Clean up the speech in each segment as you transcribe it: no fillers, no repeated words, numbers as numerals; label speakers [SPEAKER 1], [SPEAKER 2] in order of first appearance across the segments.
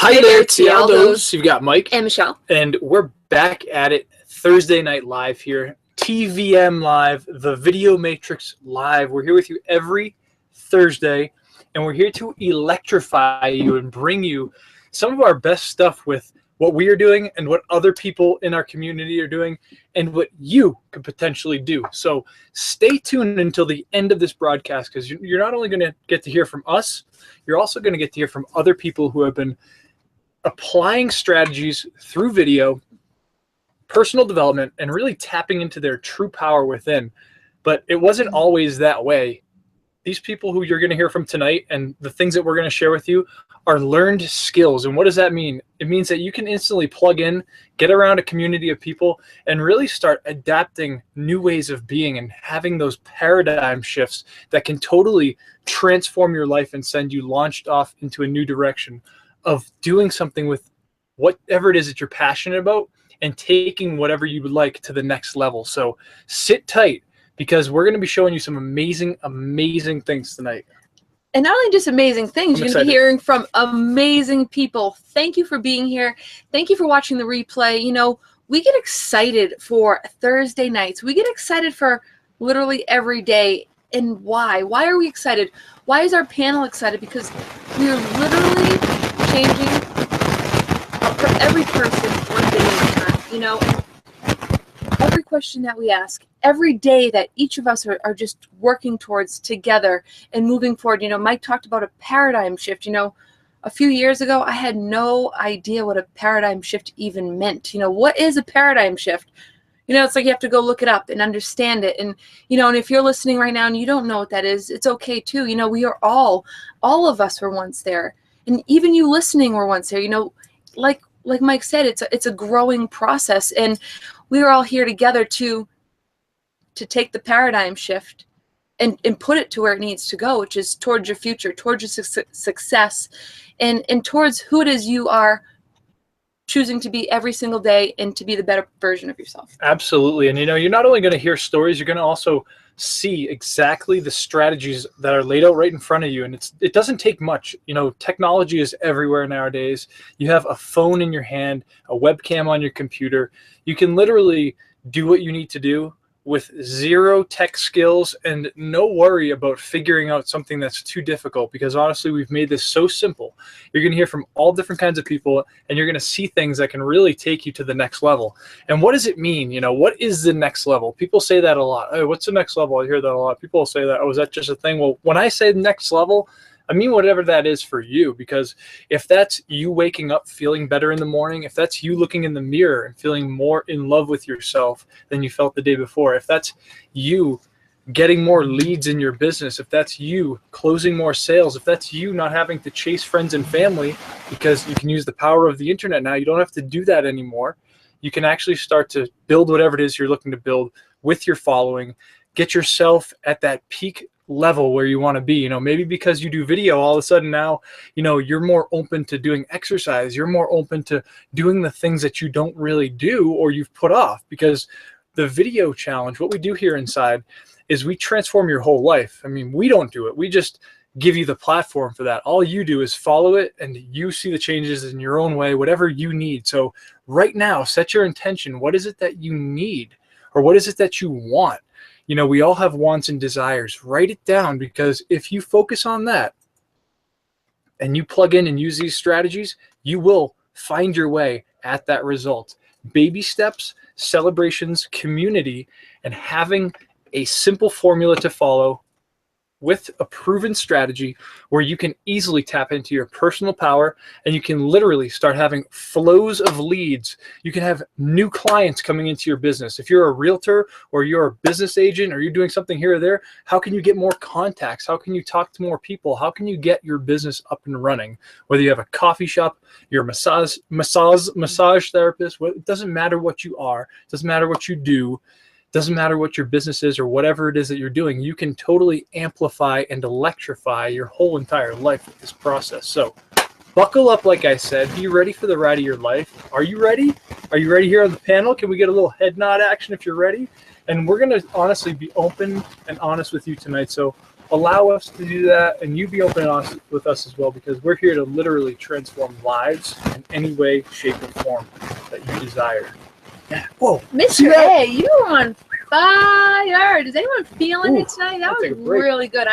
[SPEAKER 1] Hi there, Tialdos. You've got Mike
[SPEAKER 2] and Michelle,
[SPEAKER 1] and we're back at it Thursday night live here. TVM live, the Video Matrix live. We're here with you every Thursday, and we're here to electrify you and bring you some of our best stuff with what we are doing and what other people in our community are doing and what you could potentially do. So stay tuned until the end of this broadcast, because you're not only going to get to hear from us, you're also going to get to hear from other people who have been applying strategies through video, personal development, and really tapping into their true power within. But it wasn't always that way. These people who you're going to hear from tonight and the things that we're going to share with you are learned skills. And what does that mean? It means that you can instantly plug in, get around a community of people, and really start adapting new ways of being and having those paradigm shifts that can totally transform your life and send you launched off into a new direction of doing something with whatever it is that you're passionate about and taking whatever you would like to the next level. So sit tight, because we're going to be showing you some amazing, amazing things tonight.
[SPEAKER 2] And not only just amazing things, you're going to be hearing from amazing people. Thank you for being here. Thank you for watching the replay. You know, we get excited for Thursday nights. We get excited for literally every day. And why? Why are we excited? Why is our panel excited? Because we are literally changing for every person one day at a time. You know, every question that we ask, every day that each of us are just working towards together and moving forward. You know, Mike talked about a paradigm shift. You know, a few years ago, I had no idea what a paradigm shift even meant. You know, what is a paradigm shift? You know, it's like you have to go look it up and understand it. And, you know, and if you're listening right now and you don't know what that is, it's okay too. You know, we are all of us were once there. And even you listening were once there. You know, like Mike said, it's a growing process. And we are all here together to take the paradigm shift and put it to where it needs to go, which is towards your future, towards your success, and towards who it is you are choosing to be every single day and to be the better version of yourself.
[SPEAKER 1] Absolutely. And, you know, you're not only going to hear stories, you're going to also see exactly the strategies that are laid out right in front of you. And it doesn't take much. You know, technology is everywhere nowadays. You have a phone in your hand, a webcam on your computer. You can literally do what you need to do with zero tech skills and no worry about figuring out something that's too difficult, because honestly, we've made this so simple. You're going to hear from all different kinds of people, and you're going to see things that can really take you to the next level. And what does it mean? You know, what is the next level? People say that a lot. Oh, what's the next level? I hear that a lot. People will say that. Oh, is that just a thing? Well, when I say next level, I mean whatever that is for you, because if that's you waking up feeling better in the morning, if that's you looking in the mirror and feeling more in love with yourself than you felt the day before, if that's you getting more leads in your business, if that's you closing more sales, if that's you not having to chase friends and family because you can use the power of the internet now, you don't have to do that anymore. You can actually start to build whatever it is you're looking to build with your following, get yourself at that peak level where you want to be. You know, maybe because you do video, all of a sudden now, you know, you're more open to doing exercise. You're more open to doing the things that you don't really do or you've put off, because the video challenge, what we do here inside is we transform your whole life. I mean, we don't do it. We just give you the platform for that. All you do is follow it and you see the changes in your own way, whatever you need. So right now, set your intention. What is it that you need, or what is it that you want? You know, we all have wants and desires. Write it down, because if you focus on that and you plug in and use these strategies, you will find your way at that result. Baby steps, celebrations, community, and having a simple formula to follow with a proven strategy where you can easily tap into your personal power, and you can literally start having flows of leads. You can have new clients coming into your business. If you're a realtor or you're a business agent or you're doing something here or there, how can you get more contacts? How can you talk to more people? How can you get your business up and running? Whether you have a coffee shop, you're a massage therapist, it doesn't matter what you are. It doesn't matter what you do. Doesn't matter what your business is or whatever it is that you're doing, you can totally amplify and electrify your whole entire life with this process. So buckle up, like I said, be ready for the ride of your life. Are you ready? Are you ready here on the panel? Can we get a little head nod action if you're ready? And we're going to honestly be open and honest with you tonight. So allow us to do that, and you be open and honest with us as well, because we're here to literally transform lives in any way, shape, or form that you desire. Yeah. Whoa,
[SPEAKER 2] Mr. A, you are on fire. Is anyone feeling it tonight? That was really good.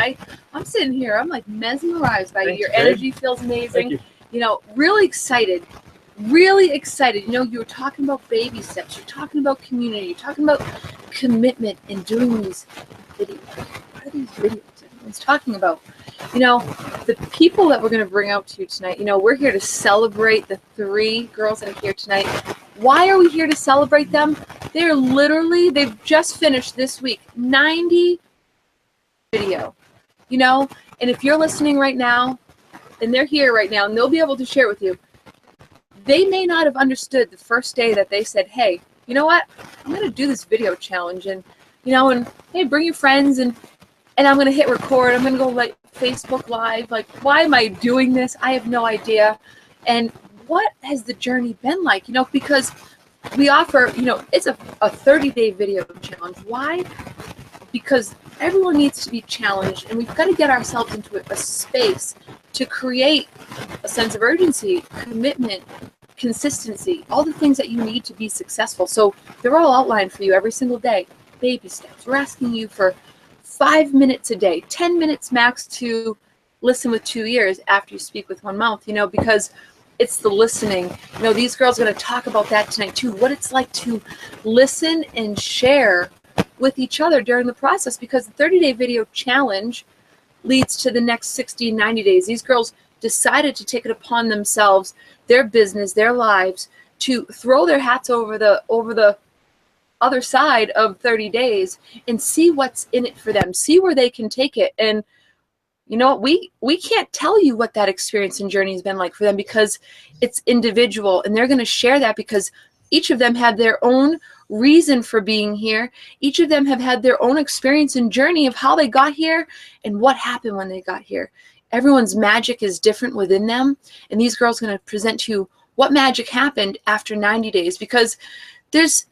[SPEAKER 2] I'm sitting here. I'm like mesmerized by you. Your energy feels amazing.
[SPEAKER 1] Thank you.
[SPEAKER 2] You know, really excited. Really excited. You know, you were talking about baby steps. You're talking about community. You're talking about commitment in doing these videos. What are these videos everyone's talking about? You know, the people that we're going to bring out to you tonight, you know, we're here to celebrate the 3 girls that are here tonight. Why are we here to celebrate them? They've just finished this week 90 video, you know, and if you're listening right now and they're here right now and they'll be able to share with you, they may not have understood the first day that they said, hey, you know what, I'm going to do this video challenge, and, you know, and hey, bring your friends, and I'm going to hit record. I'm going to go like Facebook Live. Like, why am I doing this? I have no idea. And what has the journey been like? You know, because we offer, you know, it's a 30-day video challenge. Why? Because everyone needs to be challenged, and we've got to get ourselves into a space to create a sense of urgency, commitment, consistency, all the things that you need to be successful. So they're all outlined for you every single day. Baby steps. We're asking you for 5 minutes a day, 10 minutes max to listen with 2 ears after you speak with 1 mouth, you know, because it's the listening. You know, these girls are going to talk about that tonight too, what it's like to listen and share with each other during the process, because the 30-day video challenge leads to the next 60 and 90 days. These girls decided to take it upon themselves, their business, their lives, to throw their hats over the other side of 30 days and see what's in it for them, see where they can take it. And you know, we can't tell you what that experience and journey has been like for them, because it's individual, and they're going to share that because each of them had their own reason for being here. Each of them have had their own experience and journey of how they got here and what happened when they got here. Everyone's magic is different within them, and these girls are going to present to you what magic happened after 90 days, because there's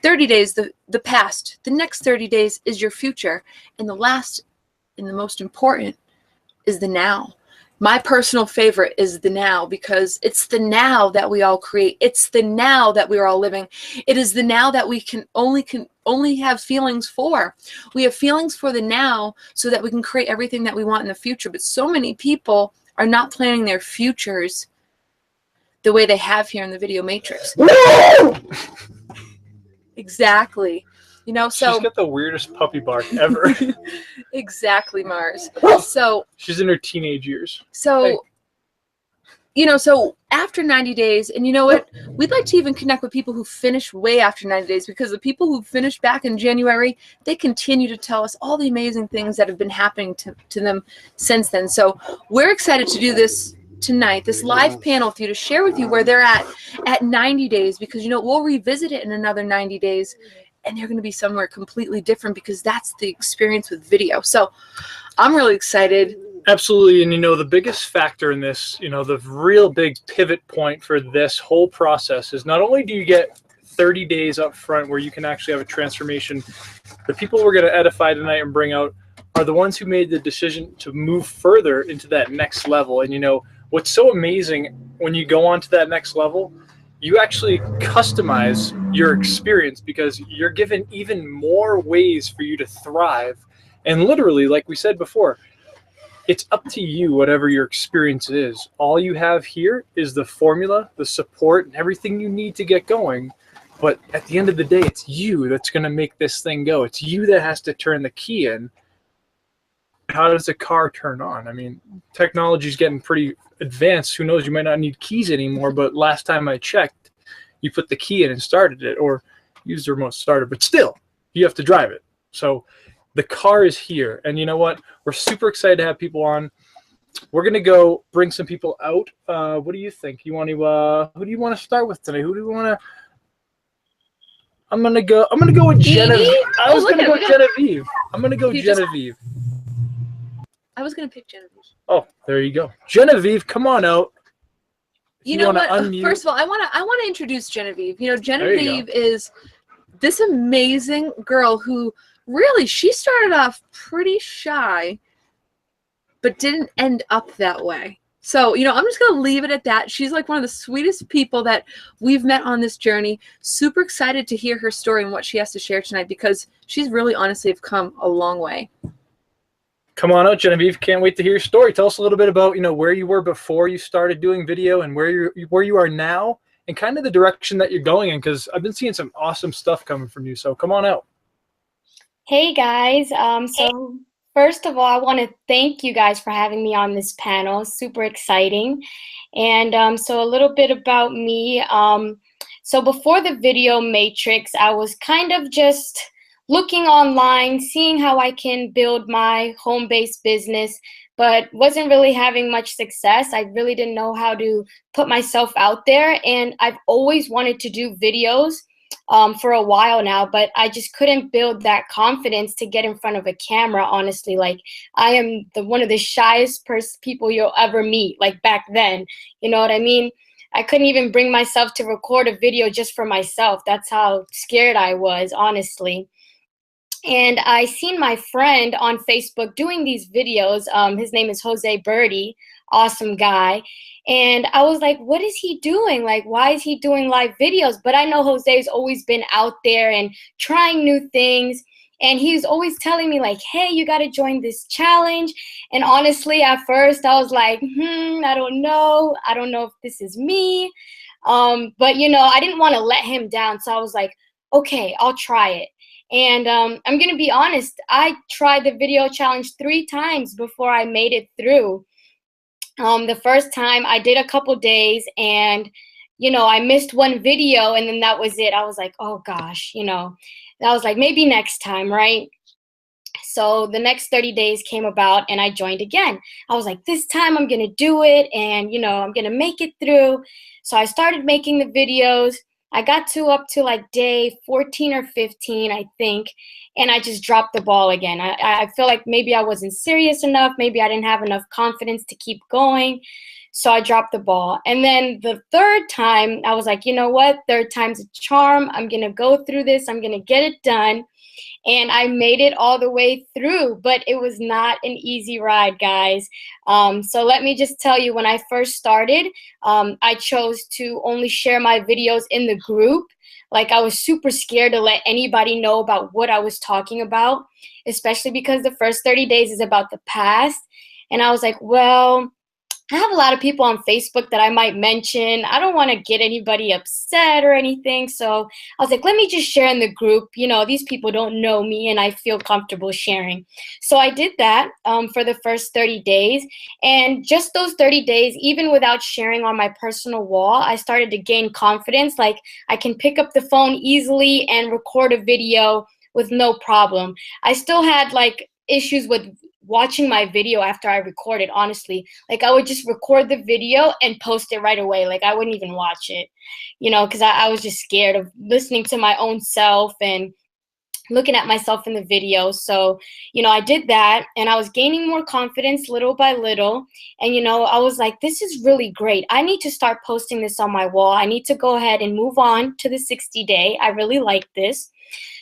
[SPEAKER 2] 30 days, the past. The next 30 days is your future, and the last and the most important is the now. My personal favorite is the now, because it's the now that we all create. It's the now that we're all living. It is the now that we can only have feelings for. We have feelings for the now so that we can create everything that we want in the future. But so many people are not planning their futures the way they have here in the video matrix. Exactly. You know, so
[SPEAKER 1] she's got the weirdest puppy bark ever.
[SPEAKER 2] Exactly, Mars. So
[SPEAKER 1] she's in her teenage years.
[SPEAKER 2] So, hey. You know, so after 90 days, and you know what, we'd like to even connect with people who finish way after 90 days, because the people who finished back in January, they continue to tell us all the amazing things that have been happening to them since then. So we're excited to do this tonight, this live panel with you, to share with you where they're at 90 days, because, you know, we'll revisit it in another 90 days. And they're going to be somewhere completely different, because that's the experience with video. So I'm really excited.
[SPEAKER 1] Absolutely. And, you know, the biggest factor in this, you know, the real big pivot point for this whole process is not only do you get 30 days up front where you can actually have a transformation, the people we're going to edify tonight and bring out are the ones who made the decision to move further into that next level. And, you know, what's so amazing when you go on to that next level, you actually customize your experience, because you're given even more ways for you to thrive. And literally, like we said before, it's up to you, whatever your experience is. All you have here is the formula, the support, and everything you need to get going. But at the end of the day, it's you that's going to make this thing go. It's you that has to turn the key in. How does a car turn on? I mean, technology's getting pretty advanced. Who knows, you might not need keys anymore, but last time I checked, you put the key in and started it, or used the remote starter, but still, you have to drive it. So the car is here, and you know what? We're super excited to have people on. We're going to go bring some people out. What do you think? You want to, who do you want to start with today? Who do you want to? I'm going to go with Genevieve. I was going to go Genevieve. I'm going to go Genevieve.
[SPEAKER 2] I was going to pick Genevieve.
[SPEAKER 1] Oh, there you go. Genevieve, come on out.
[SPEAKER 2] You know what? First of all, I want to introduce Genevieve. You know, Genevieve is this amazing girl who really, she started off pretty shy, but didn't end up that way. So, you know, I'm just going to leave it at that. She's like one of the sweetest people that we've met on this journey. Super excited to hear her story and what she has to share tonight, because she's really honestly have come a long way.
[SPEAKER 1] Come on out, Genevieve. Can't wait to hear your story. Tell us a little bit about, you know, where you were before you started doing video and where you are now, and kind of the direction that you're going in, because I've been seeing some awesome stuff coming from you. So come on out.
[SPEAKER 3] Hey guys, so first of all, I want to thank you guys for having me on this panel. Super exciting. And so a little bit about me. So before the video matrix, I was kind of just looking online, seeing how I can build my home-based business, but wasn't really having much success. I really didn't know how to put myself out there, and I've always wanted to do videos for a while now, but I just couldn't build that confidence to get in front of a camera, honestly. Like, I am one of the shyest people you'll ever meet, like back then, you know what I mean? I couldn't even bring myself to record a video just for myself. That's how scared I was, honestly. And I seen my friend on Facebook doing these videos. His name is Jose Birdie, awesome guy. And I was like, what is he doing? Like, why is he doing live videos? But I know Jose's always been out there and trying new things. And he's always telling me like, hey, you got to join this challenge. And honestly, at first I was like, I don't know. I don't know if this is me. But, you know, I didn't want to let him down. So I was like, okay, I'll try it. And I'm going to be honest, I tried the video challenge 3 times before I made it through. The first time I did a couple days, and, you know, I missed one video, and then that was it. I was like, oh gosh, you know, I was like, maybe next time, right? So the next 30 days came about, and I joined again. I was like, this time I'm going to do it, and, you know, I'm going to make it through. So I started making the videos. I got up to like day 14 or 15, I think, and I just dropped the ball again. I feel like maybe I wasn't serious enough. Maybe I didn't have enough confidence to keep going. So I dropped the ball. And then the third time, I was like, you know what? Third time's a charm. I'm going to go through this. I'm going to get it done. And I made it all the way through, but it was not an easy ride, guys. So let me just tell you, when I first started, I chose to only share my videos in the group. Like, I was super scared to let anybody know about what I was talking about, especially because the first 30 days is about the past. And I was like, well, I have a lot of people on Facebook that I might mention. I don't want to get anybody upset or anything. So I was like, let me just share in the group. You know, these people don't know me and I feel comfortable sharing. So I did that for the first 30 days. And just those 30 days, even without sharing on my personal wall, I started to gain confidence. Like, I can pick up the phone easily and record a video with no problem. I still had like issues with watching my video after I recorded, honestly. Like, I would just record the video and post it right away. Like, I wouldn't even watch it, you know, because I was just scared of listening to my own self and looking at myself in the video. So, you know, I did that, and I was gaining more confidence little by little. And, you know, I was like, this is really great. I need to start posting this on my wall. I need to go ahead and move on to the 60-day. I really like this.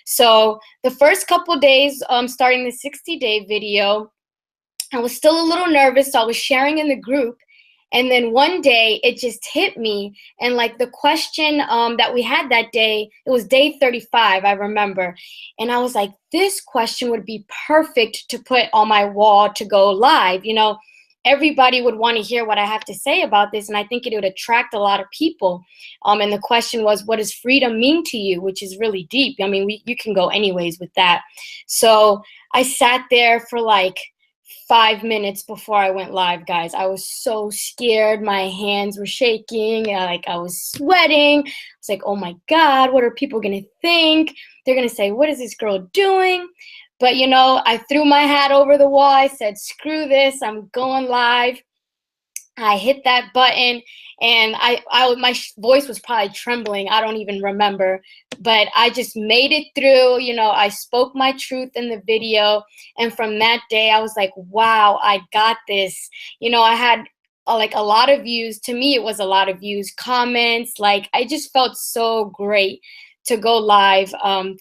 [SPEAKER 3] So the first couple days, starting the 60-day video, I was still a little nervous, so I was sharing in the group. And then one day it just hit me, and like the question that we had that day, it was day 35, I remember. And I was like, this question would be perfect to put on my wall to go live. You know, everybody would want to hear what I have to say about this, and I think it would attract a lot of people. And the question was, what does freedom mean to you? Which is really deep. I mean, you can go anyways with that. So I sat there for like 5 minutes before I went live, guys. I was so scared. My hands were shaking. Like, I was sweating. I was like, oh my God, what are people going to think? They're going to say, what is this girl doing? But, you know, I threw my hat over the wall. I said, screw this. I'm going live. I hit that button, and my voice was probably trembling. I don't even remember, but I just made it through. You know, I spoke my truth in the video, and from that day, I was like, wow, I got this. You know, I had like a lot of views. To me, it was a lot of views, comments. Like, I just felt so great to go live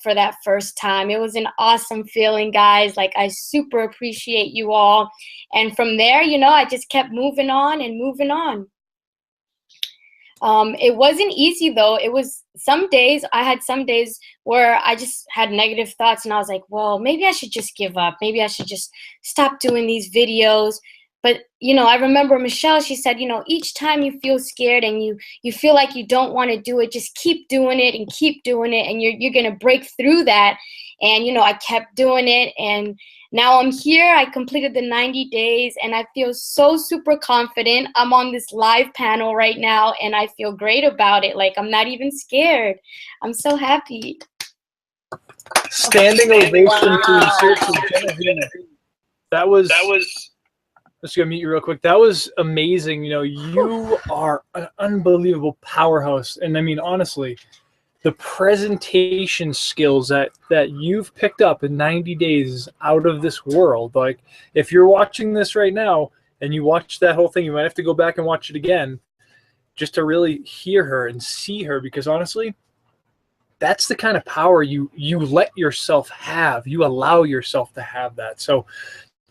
[SPEAKER 3] for that first time. It was an awesome feeling, guys. Like, I super appreciate you all. And from there, you know, I just kept moving on and moving on. It wasn't easy though. It was I had some days where I just had negative thoughts and I was like, well, maybe I should just give up. Maybe I should just stop doing these videos. But, you know, I remember Michelle, she said, you know, each time you feel scared and you feel like you don't want to do it, just keep doing it and keep doing it. And you're going to break through that. And, you know, I kept doing it. And now I'm here. I completed the 90 days and I feel so super confident. I'm on this live panel right now and I feel great about it. Like, I'm not even scared. I'm so happy.
[SPEAKER 1] Standing ovation to seriously, Genevieve. That was just gonna mute you real quick. That was amazing. You know, you are an unbelievable powerhouse. And I mean, honestly, the presentation skills that you've picked up in 90 days is out of this world. Like, if you're watching this right now and you watch that whole thing, you might have to go back and watch it again just to really hear her and see her, because honestly, that's the kind of power you let yourself have. You allow yourself to have that. So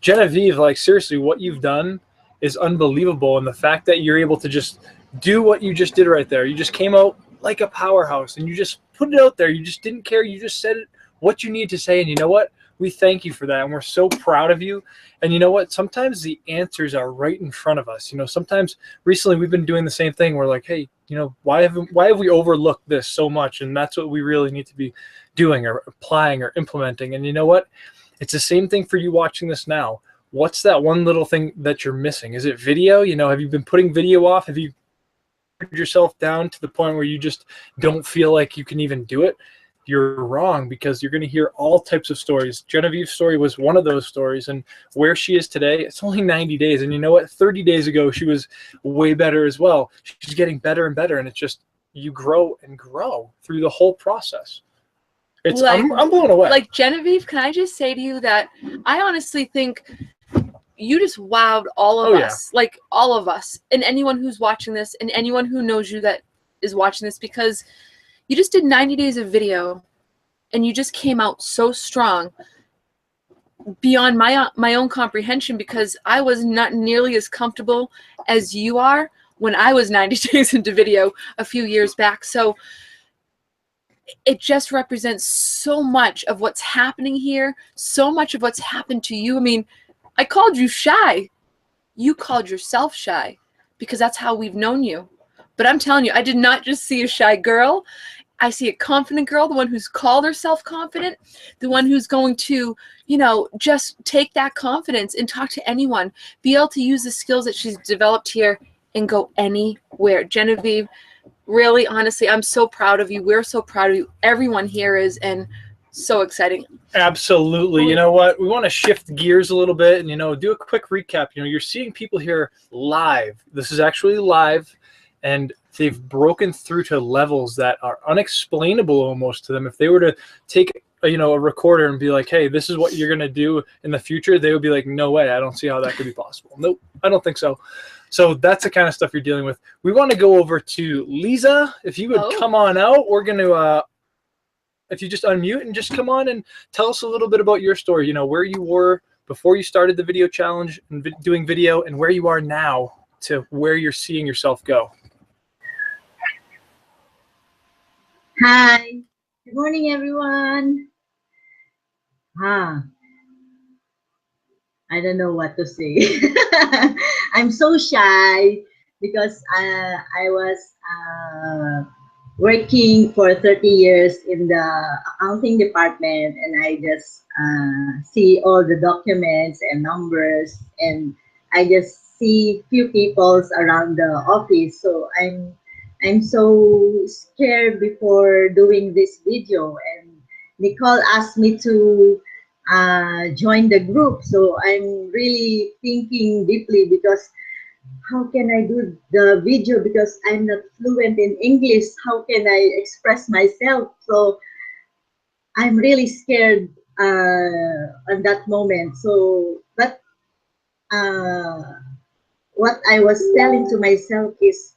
[SPEAKER 1] Genevieve, like, seriously, what you've done is unbelievable. And the fact that you're able to just do what you just did right there, you just came out like a powerhouse and you just put it out there. You just didn't care. You just said it, what you need to say. And you know what? We thank you for that. And we're so proud of you. And you know what? Sometimes the answers are right in front of us. You know, sometimes recently we've been doing the same thing. We're like, hey, you know, why have we overlooked this so much? And that's what we really need to be doing or applying or implementing. And you know what? It's the same thing for you watching this now. What's that one little thing that you're missing? Is it video? You know, have you been putting video off? Have you put yourself down to the point where you just don't feel like you can even do it? You're wrong, because you're going to hear all types of stories. Genevieve's story was one of those stories, and where she is today, it's only 90 days. And you know what? 30 days ago, she was way better as well. She's getting better and better, and it's just, you grow and grow through the whole process. It's, like, I'm blown away.
[SPEAKER 2] Like, Genevieve, can I just say to you that I honestly think you just wowed all of us, like all of us, and anyone who's watching this, and anyone who knows you that is watching this, because you just did 90 days of video, and you just came out so strong beyond my own comprehension, because I was not nearly as comfortable as you are when I was 90 days into video a few years back. So it just represents so much of what's happening here, so much of what's happened to you. I mean, I called you shy. You called yourself shy, because that's how we've known you. But I'm telling you, I did not just see a shy girl. I see a confident girl, the one who's called herself confident, the one who's going to, you know, just take that confidence and talk to anyone, be able to use the skills that she's developed here and go anywhere. Genevieve, really, honestly, I'm so proud of you. We're so proud of you. Everyone here is, and so exciting.
[SPEAKER 1] Absolutely. You know what? We want to shift gears a little bit and, you know, do a quick recap. You know, you're seeing people here live. This is actually live, and they've broken through to levels that are unexplainable almost to them. If they were to take, you know, a recorder and be like, hey, this is what you're going to do in the future, they would be like, no way. I don't see how that could be possible. Nope, I don't think so. So that's the kind of stuff you're dealing with. We want to go over to Lisa. If you would come on out, we're going to, if you just unmute and just come on and tell us a little bit about your story, you know, where you were before you started the video challenge and doing video, and where you are now to where you're seeing yourself go.
[SPEAKER 4] Hi, good morning, everyone. I don't know what to say. I'm so shy because I was working for 30 years in the accounting department, and I just see all the documents and numbers, and I just see few people around the office. So I'm so scared before doing this video, and Nicole asked me to join the group. So I'm really thinking deeply, because how can I do the video, because I'm not fluent in English? How can I express myself? So I'm really scared at that moment. So, but what I was telling to myself is,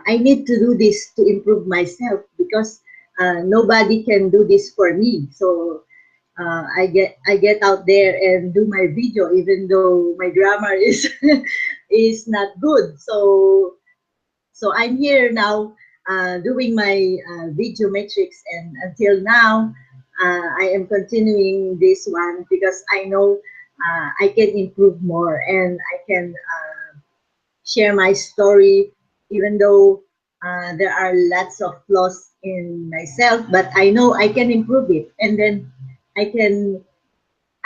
[SPEAKER 4] I need to do this to improve myself, because nobody can do this for me. So I get out there and do my video, even though my grammar is is not good. So I'm here now doing my video metrics, and until now I am continuing this one because I know I can improve more, and I can share my story, even though there are lots of flaws in myself, but I know I can improve it, and then I can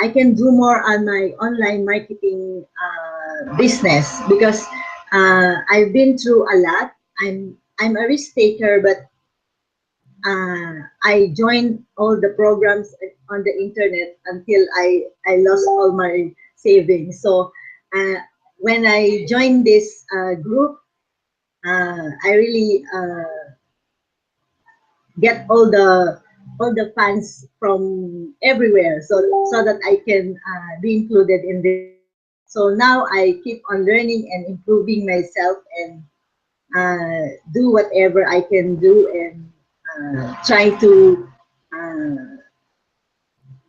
[SPEAKER 4] I can do more on my online marketing business because I've been through a lot. I'm a risk taker, but I joined all the programs on the internet until I lost all my savings. So uh, when I joined this group, I really get all the funds from everywhere, so that I can be included in this. So now I keep on learning and improving myself, and do whatever I can do, and try to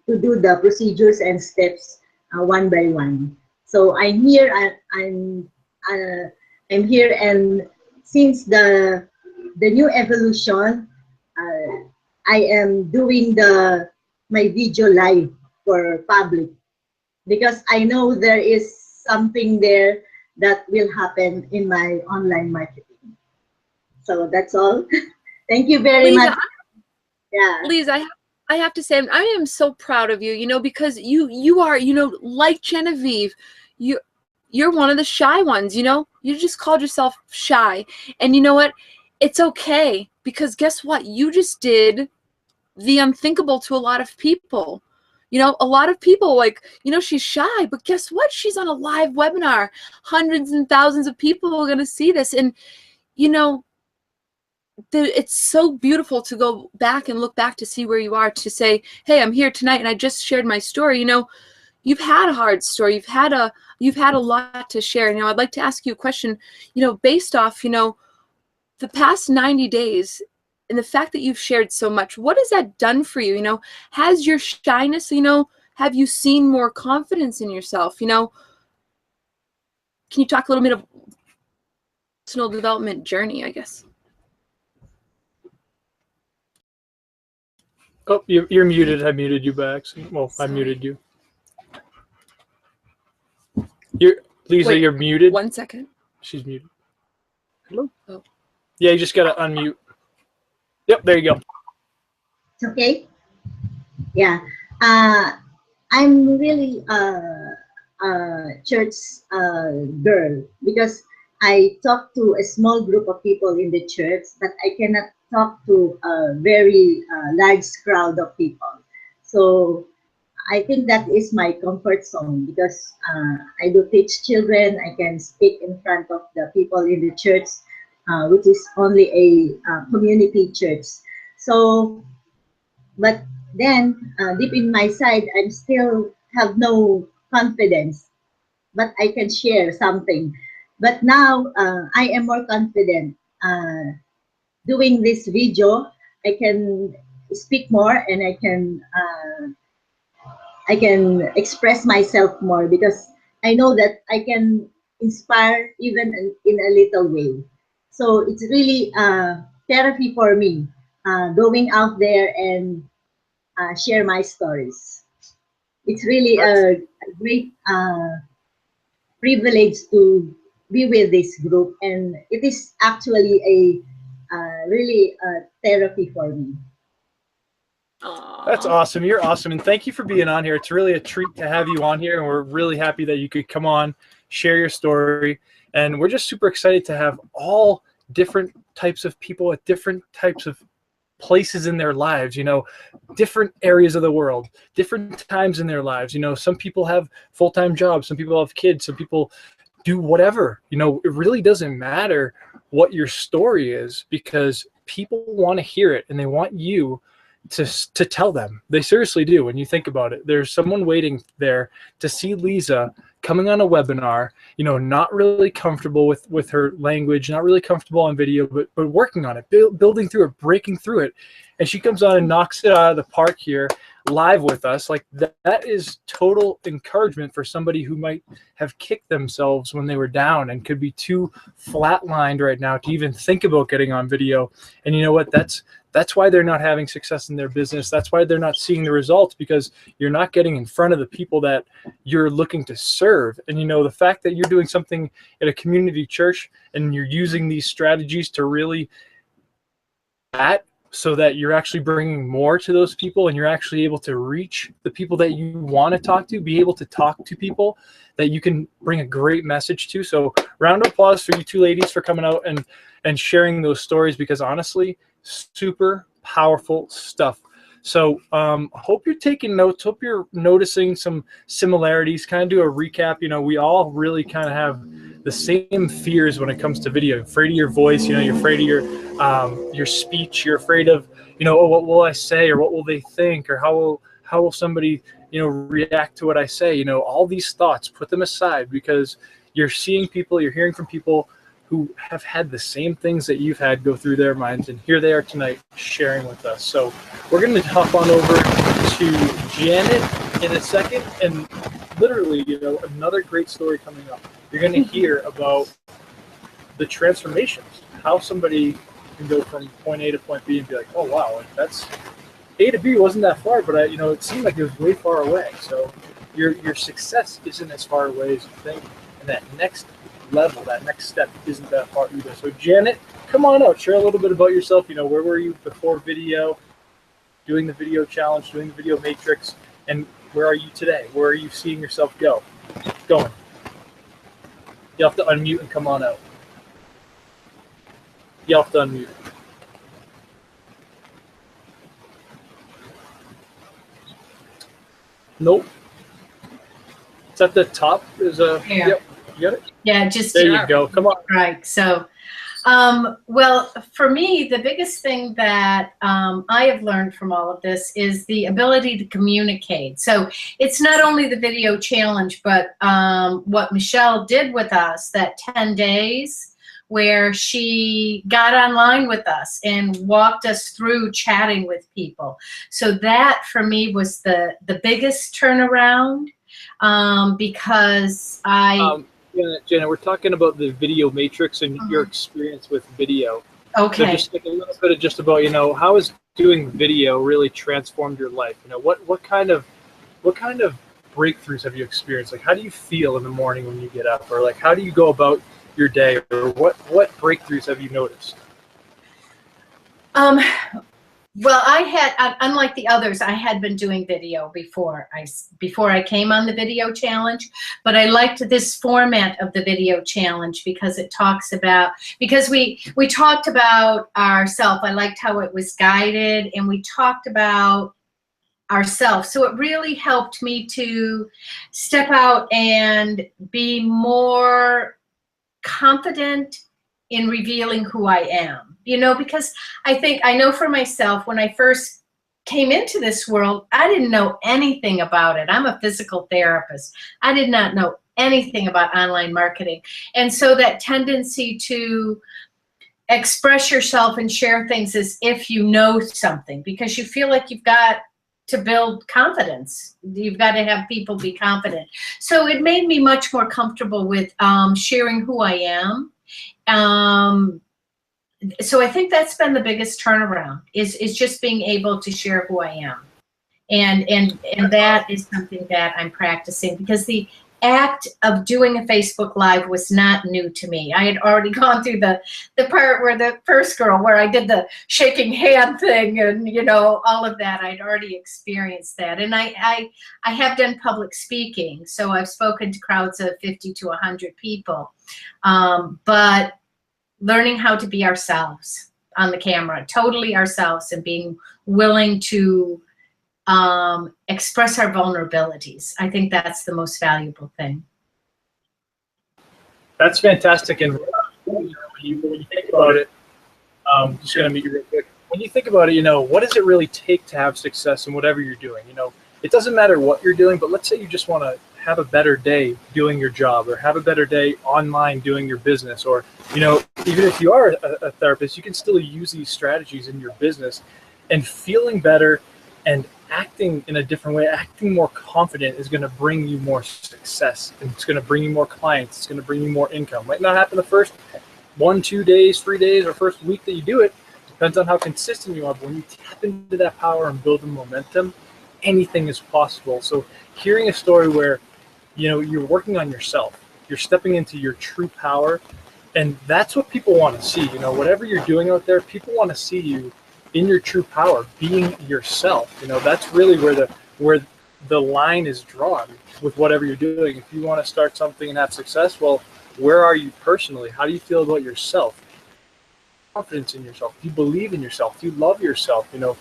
[SPEAKER 4] do the procedures and steps one by one. So I'm here. Uh, I'm here, and since the new evolution, uh, I am doing the my video live for public because I know there is something there that will happen in my online marketing. So that's all. Thank you very much.
[SPEAKER 2] Lisa,
[SPEAKER 4] Yeah.
[SPEAKER 2] Lisa, I have to say, I am so proud of you, you know, because you are, you know, like Genevieve, you're one of the shy ones, you know. You just called yourself shy. And you know what? It's okay, because guess what? You just did the unthinkable to a lot of people. You know, a lot of people like, you know, she's shy, but guess what? She's on a live webinar. Hundreds and thousands of people are going to see this. And, you know, it's so beautiful to go back and look back to see where you are, to say, hey, I'm here tonight and I just shared my story. You know, you've had a hard story. You've had a lot to share. You know, I'd like to ask you a question, you know, based off, you know, the past 90 days and the fact that you've shared so much. What has that done for you? You know, has your shyness, you know, have you seen more confidence in yourself? You know, can you talk a little bit of personal development journey, I guess?
[SPEAKER 1] Oh, you're muted. I muted you by accident. Well,
[SPEAKER 2] Sorry.
[SPEAKER 1] I muted you. Lisa,
[SPEAKER 2] Wait,
[SPEAKER 1] you're muted.
[SPEAKER 2] 1 second.
[SPEAKER 1] She's muted. Hello?
[SPEAKER 2] Oh.
[SPEAKER 1] Yeah, you just got to unmute. Yep, there you go.
[SPEAKER 4] It's okay. Yeah. I'm really church girl because I talk to a small group of people in the church, but I cannot talk to a very large crowd of people. So I think that is my comfort zone because I do teach children. I can speak in front of the people in the church, which is only a community church. So, but then deep in my side, I'm still have no confidence, but I can share something. But now I am more confident. Doing this video, I can speak more, and I can express myself more because I know that I can inspire even in a little way. So it's really therapy for me, going out there and share my stories. It's really a great privilege to be with this group, and it is actually a really therapy for me.
[SPEAKER 1] That's awesome. You're awesome. And thank you for being on here. It's really a treat to have you on here. And we're really happy that you could come on, share your story. And we're just super excited to have all different types of people at different types of places in their lives, you know, different areas of the world, different times in their lives. You know, some people have full-time jobs, some people have kids, some people do whatever. You know, it really doesn't matter what your story is because people want to hear it, and they want you to tell them. They seriously do. When you think about it, there's someone waiting there to see Lisa coming on a webinar, you know, not really comfortable with her language, not really comfortable on video, but working on it, building through it, breaking through it. And she comes on and knocks it out of the park here live with us. Like that is total encouragement for somebody who might have kicked themselves when they were down and could be too flatlined right now to even think about getting on video. And you know what? That's why they're not having success in their business. That's why they're not seeing the results, because you're not getting in front of the people that you're looking to serve. And, you know, the fact that you're doing something at a community church and you're using these strategies to really so that you're actually bringing more to those people and you're actually able to reach the people that you want to talk to, be able to talk to people that you can bring a great message to. So round of applause for you two ladies for coming out and sharing those stories, because honestly, super powerful stuff. So hope you're taking notes, hope you're noticing some similarities, kind of do a recap. You know, we all really kind of have the same fears when it comes to video. You're afraid of your voice, you know, you're afraid of your speech, you're afraid of, you know, oh, what will I say, or what will they think, or how will somebody, you know, react to what I say. You know, all these thoughts, put them aside, because you're seeing people, you're hearing from people who have had the same things that you've had go through their minds, and here they are tonight sharing with us. So we're going to hop on over to Janet in a second, and literally, you know, another great story coming up. You're going to hear about the transformations, how somebody can go from point A to point B and be like, oh wow, like that's A to B wasn't that far, but you know, it seemed like it was way far away. So your success isn't as far away as you think, and that next level, that next step isn't that far either. So Janet, come on out, share a little bit about yourself. You know, where were you before video, doing the video challenge, doing the video matrix, and where are you today? Where are you seeing yourself going? You have to unmute and come on out. You have to unmute. Nope. It's at the top. There's a yep. You got it?
[SPEAKER 5] Yeah, just
[SPEAKER 1] there you go. Come on.
[SPEAKER 5] Right. So, well, for me, the biggest thing that I have learned from all of this is the ability to communicate. So it's not only the video challenge, but what Michelle did with us, that 10 days where she got online with us and walked us through chatting with people. So that for me was the biggest turnaround, because
[SPEAKER 1] Janet, we're talking about the video matrix and your experience with video.
[SPEAKER 5] Okay.
[SPEAKER 1] So just like a little bit of just about, you know, how has doing video really transformed your life? You know, what kind of breakthroughs have you experienced? Like, how do you feel in the morning when you get up, or like, how do you go about your day, or what breakthroughs have you noticed?
[SPEAKER 5] Well, I had, unlike the others, I had been doing video before I came on the video challenge, but I liked this format of the video challenge because it talks about, because we talked about ourselves. I liked how it was guided, and we talked about ourselves. So it really helped me to step out and be more confident in revealing who I am, you know, because I know for myself, when I first came into this world, I didn't know anything about it. I'm a physical therapist. I did not know anything about online marketing. And so that tendency to express yourself and share things as if you know something, because you feel like you've got to build confidence. You've got to have people be confident. So it made me much more comfortable with sharing who I am. So I think that's been the biggest turnaround, is just being able to share who I am. And that is something that I'm practicing, because the act of doing a Facebook Live was not new to me. I had already gone through the part where the first girl, where I did the shaking hand thing, and you know, all of that. I'd already experienced that. And I have done public speaking, so I've spoken to crowds of 50 to 100 people. But learning how to be ourselves on the camera, totally ourselves, and being willing to express our vulnerabilities. I think that's the most valuable thing.
[SPEAKER 1] That's fantastic. And when you think about it, just going to meet you real quick. when you think about it, you know, what does it really take to have success in whatever you're doing? You know, it doesn't matter what you're doing, but let's say you just want to have a better day doing your job, or have a better day online doing your business, or, you know, even if you are a therapist, you can still use these strategies in your business, and feeling better and acting in a different way, acting more confident, is going to bring you more success, and it's going to bring you more clients. It's going to bring you more income. Might not happen the first 1, 2 days, 3 days, or first week that you do it. Depends on how consistent you are. But when you tap into that power and build the momentum, anything is possible. So hearing a story where, you know, you're working on yourself, you're stepping into your true power, and that's what people want to see. You know, whatever you're doing out there, people want to see you in your true power, being yourself. You know, that's really where the line is drawn with whatever you're doing. If you want to start something and have success, well, where are you personally? How do you feel about yourself? Confidence in yourself. Do you believe in yourself? Do you love yourself? You know,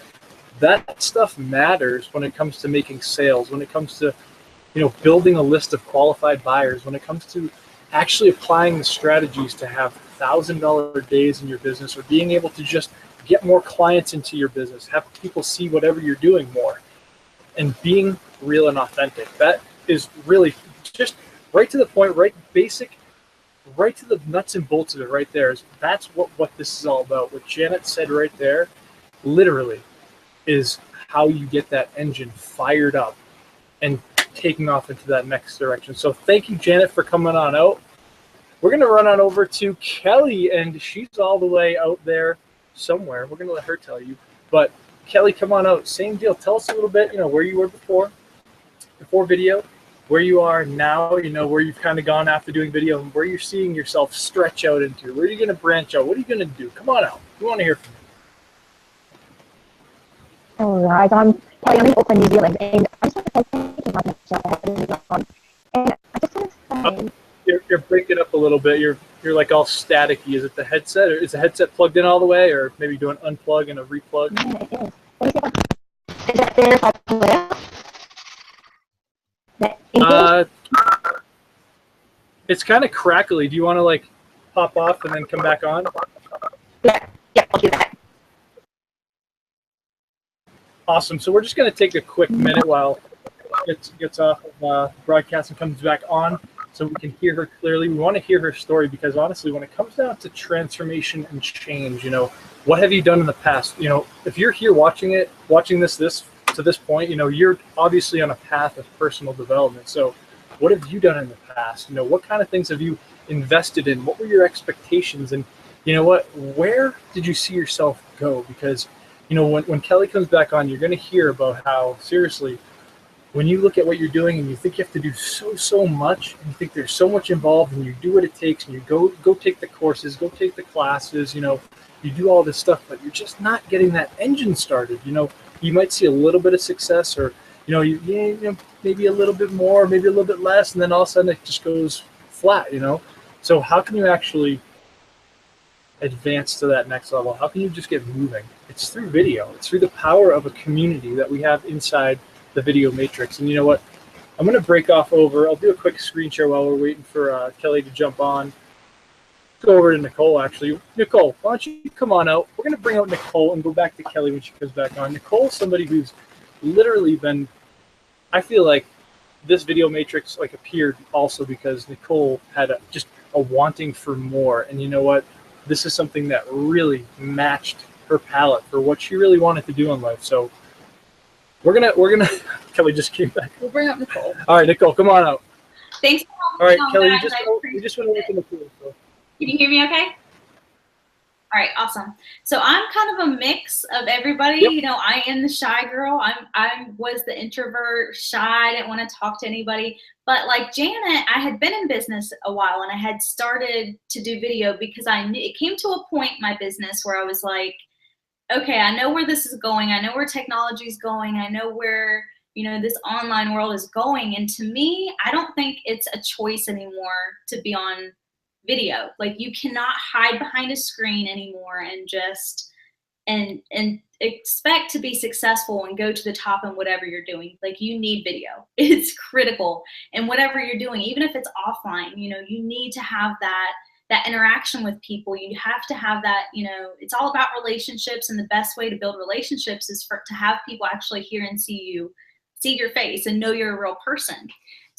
[SPEAKER 1] that stuff matters when it comes to making sales, when it comes to, you know, building a list of qualified buyers, when it comes to actually applying the strategies to have $1,000 days in your business, or being able to just get more clients into your business, have people see whatever you're doing more, and being real and authentic. That is really just right to the point, right basic, right to the nuts and bolts of it right there. That's what this is all about. What Janet said right there, literally, is how you get that engine fired up and taking off into that next direction. So thank you, Janet, for coming on out. We're going to run on over to Kelly, and she's all the way out there somewhere. We're going to let her tell you. But Kelly, come on out. Same deal. Tell us a little bit, you know, where you were before video, where you are now, you know, where you've kind of gone after doing video, and where you're seeing yourself stretch out into. Where are you going to branch out? What are you going to do? Come on out. We want to hear from you.
[SPEAKER 6] All right, I'm Kelly. I'm in Auckland, New Zealand, and I just want to say thank you much. And I just want to say,
[SPEAKER 1] you're breaking up a little bit. You're like all staticky. Is it the headset, or is the headset plugged in all the way, or maybe do an unplug and a replug?
[SPEAKER 6] yeah, it is. Let me see if is that there if I pull it out?
[SPEAKER 1] It's kind of crackly. Do you want to like pop off and then come back on?
[SPEAKER 6] Yeah, I'll do that.
[SPEAKER 1] Awesome. So we're just going to take a quick minute while it gets off of broadcast and comes back on, so we can hear her clearly. We want to hear her story, because honestly, when it comes down to transformation and change, you know, what have you done in the past? You know, if you're here watching this to this point, you know, you're obviously on a path of personal development. So what have you done in the past? You know, what kind of things have you invested in? What were your expectations? And you know what, where did you see yourself go? Because, you know, when Kelly comes back on, you're going to hear about how, seriously, when you look at what you're doing and you think you have to do so much, and you think there's so much involved, and you do what it takes, and you go take the courses, go take the classes, you know, you do all this stuff, but you're just not getting that engine started. You know, you might see a little bit of success, or, you know, maybe a little bit more, maybe a little bit less, and then all of a sudden it just goes flat, you know? So how can you actually advance to that next level? How can you just get moving? It's through video. It's through the power of a community that we have inside the video matrix. And you know what? I'm going to break off over. I'll do a quick screen share while we're waiting for Kelly to jump on. Go over to Nicole, actually. Nicole, why don't you come on out? We're going to bring out Nicole and go back to Kelly when she comes back on. Nicole's somebody who's literally been, I feel like this video matrix like appeared also because Nicole had just a wanting for more. And you know what? This is something that really matched her palette for what she really wanted to do in life. So we're gonna Kelly just came back.
[SPEAKER 2] We'll bring up Nicole.
[SPEAKER 1] All right, Nicole, come on out.
[SPEAKER 7] Thanks.
[SPEAKER 1] All right, Kelly, you just went over to Nicole. So.
[SPEAKER 7] Can you hear me okay? All right, awesome. So I'm kind of a mix of everybody. Yep. You know, I am the shy girl. I was the introvert, shy, I didn't want to talk to anybody. But like Janet, I had been in business a while, and I had started to do video because I knew it came to a point in my business where I was like, okay, I know where this is going. I know where technology is going. I know where, you know, this online world is going. And to me, I don't think it's a choice anymore to be on video. Like, you cannot hide behind a screen anymore and just and expect to be successful and go to the top in whatever you're doing. Like, you need video. It's critical. And whatever you're doing, even if it's offline, you know, you need to have that that interaction with people. You have to have that, you know, it's all about relationships, and the best way to build relationships is to have people actually hear and see your face and know you're a real person.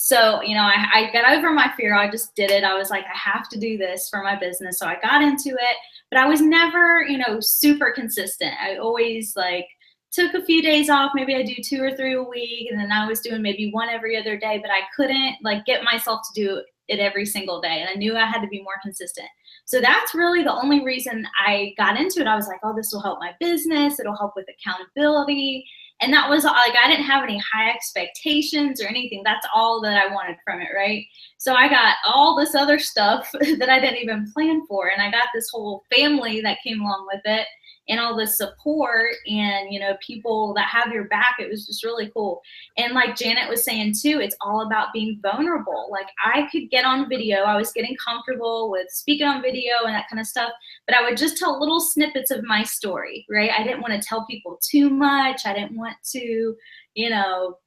[SPEAKER 7] So, you know, I got over my fear. I just did it. I was like, I have to do this for my business. So I got into it, but I was never, you know, super consistent. I always like took a few days off. Maybe I do 2 or 3 a week. And then I was doing maybe 1 every other day, but I couldn't like get myself to do it every single day. And I knew I had to be more consistent. So that's really the only reason I got into it. I was like, oh, this will help my business. It'll help with accountability. And that was like, I didn't have any high expectations or anything. That's all that I wanted from it, right? So I got all this other stuff that I didn't even plan for. And I got this whole family that came along with it, and all the support, and, you know, people that have your back. It was just really cool. And like Janet was saying too, it's all about being vulnerable. Like I could get on video. I was getting comfortable with speaking on video and that kind of stuff, but I would just tell little snippets of my story, right? I didn't want to tell people too much. I didn't want to, you know,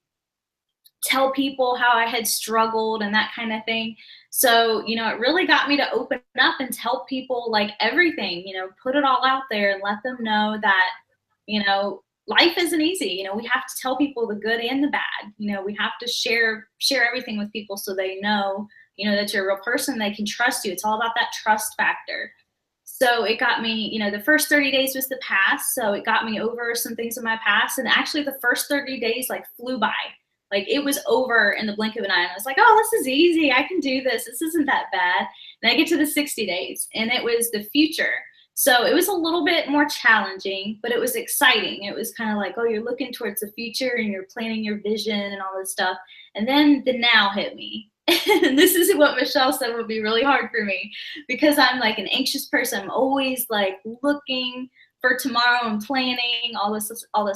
[SPEAKER 7] tell people how I had struggled and that kind of thing. So, you know, it really got me to open up and tell people like everything, you know, put it all out there and let them know that, you know, life isn't easy. You know, we have to tell people the good and the bad. You know, we have to share everything with people so they know, you know, that you're a real person, they can trust you. It's all about that trust factor. So it got me, you know, the first 30 days was the past. So it got me over some things in my past. And actually the first 30 days like flew by. Like it was over in the blink of an eye. And I was like, oh, this is easy. I can do this. This isn't that bad. And I get to the 60 days and it was the future. So it was a little bit more challenging, but it was exciting. It was kind of like, oh, you're looking towards the future and you're planning your vision and all this stuff. And then the now hit me. And this is what Michelle said would be really hard for me, because I'm like an anxious person. I'm always like looking for tomorrow and planning all this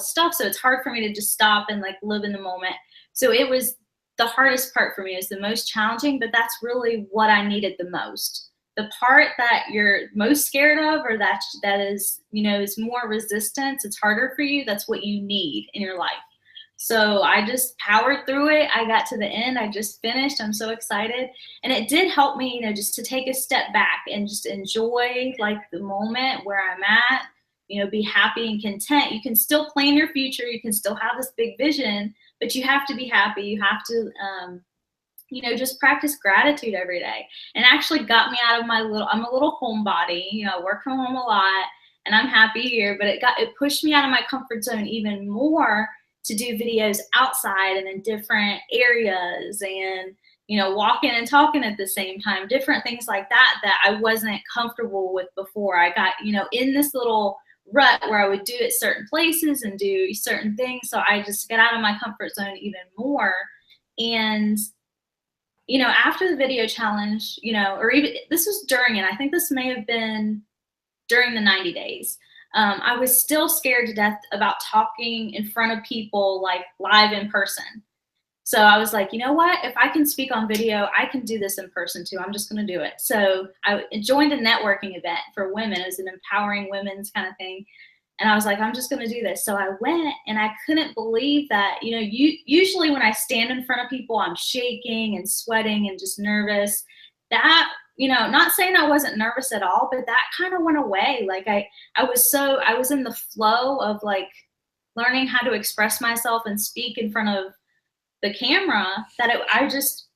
[SPEAKER 7] stuff. So it's hard for me to just stop and like live in the moment. So it was the hardest part for me. It was the most challenging, but that's really what I needed the most. The part that you're most scared of, or that is, you know, is more resistance, it's harder for you. That's what you need in your life. So I just powered through it. I got to the end. I just finished. I'm so excited. And it did help me, you know, just to take a step back and just enjoy like the moment where I'm at, you know, be happy and content. You can still plan your future. You can still have this big vision, but you have to be happy. You have to, you know, just practice gratitude every day. And actually got me out of my I'm a little homebody, you know, I work from home a lot and I'm happy here, but it pushed me out of my comfort zone even more to do videos outside and in different areas, and, you know, walking and talking at the same time, different things like that I wasn't comfortable with before. I got, you know, in this little rut where I would do it certain places and do certain things. So I just got out of my comfort zone even more. And, you know, after the video challenge, you know, or even this was during it, I think this may have been during the 90 days. I was still scared to death about talking in front of people like live in person. So I was like, you know what, if I can speak on video, I can do this in person too. I'm just going to do it. So I joined a networking event for women. It was an empowering women's kind of thing. And I was like, I'm just going to do this. So I went, and I couldn't believe that, you know, usually when I stand in front of people, I'm shaking and sweating and just nervous. That, you know, not saying I wasn't nervous at all, but that kind of went away. Like I was in the flow of like learning how to express myself and speak in front of the camera, that I just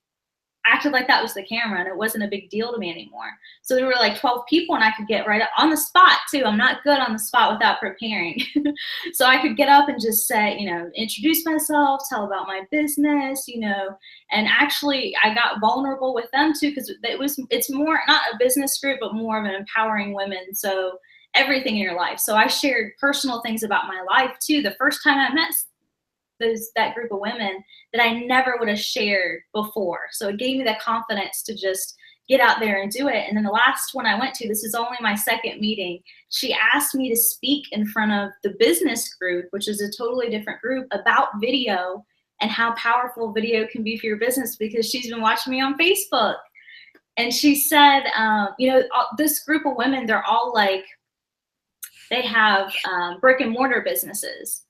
[SPEAKER 7] acted like that was the camera, and it wasn't a big deal to me anymore. So there were like 12 people, and I could get right up on the spot too. I'm not good on the spot without preparing. So I could get up and just say, you know, introduce myself, tell about my business, you know, and actually I got vulnerable with them too, because it's more not a business group, but more of an empowering women. So everything in your life. So I shared personal things about my life too. The first time I met that group of women that I never would have shared before. So it gave me the confidence to just get out there and do it. And then the last one I went to, this is only my second meeting, she asked me to speak in front of the business group, which is a totally different group, about video and how powerful video can be for your business, because she's been watching me on Facebook. And she said, you know, this group of women, they're all like, they have brick and mortar businesses.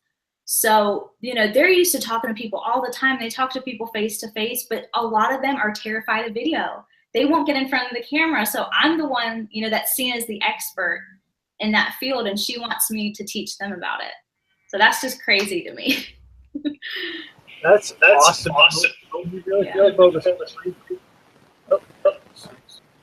[SPEAKER 7] So, you know, they're used to talking to people all the time. They talk to people face to face, but a lot of them are terrified of video. they won't get in front of the camera. So I'm the one, you know, that's seen as the expert in that field, and she wants me to teach them about it. So that's just crazy to me.
[SPEAKER 1] That's awesome. When you really feel about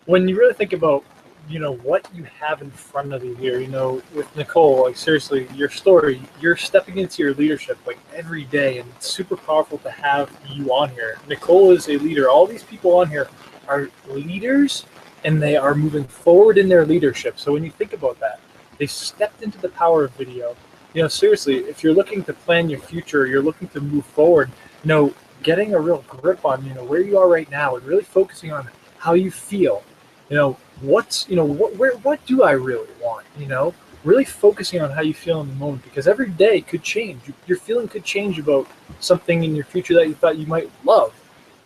[SPEAKER 1] when you really think about, you know, what you have in front of you here, you know, with Nicole, like seriously, your story, you're stepping into your leadership like every day, and it's super powerful to have you on here. Nicole is a leader. All these people on here are leaders, and they are moving forward in their leadership. So when you think about that, they stepped into the power of video. You know, seriously, if you're looking to plan your future, you're looking to move forward, you know, getting a real grip on, you know, where you are right now and really focusing on how you feel, you know, what's, you know, what do I really want, you know, really focusing on how you feel in the moment, because every day could change. Your feeling could change about something in your future that you thought you might love.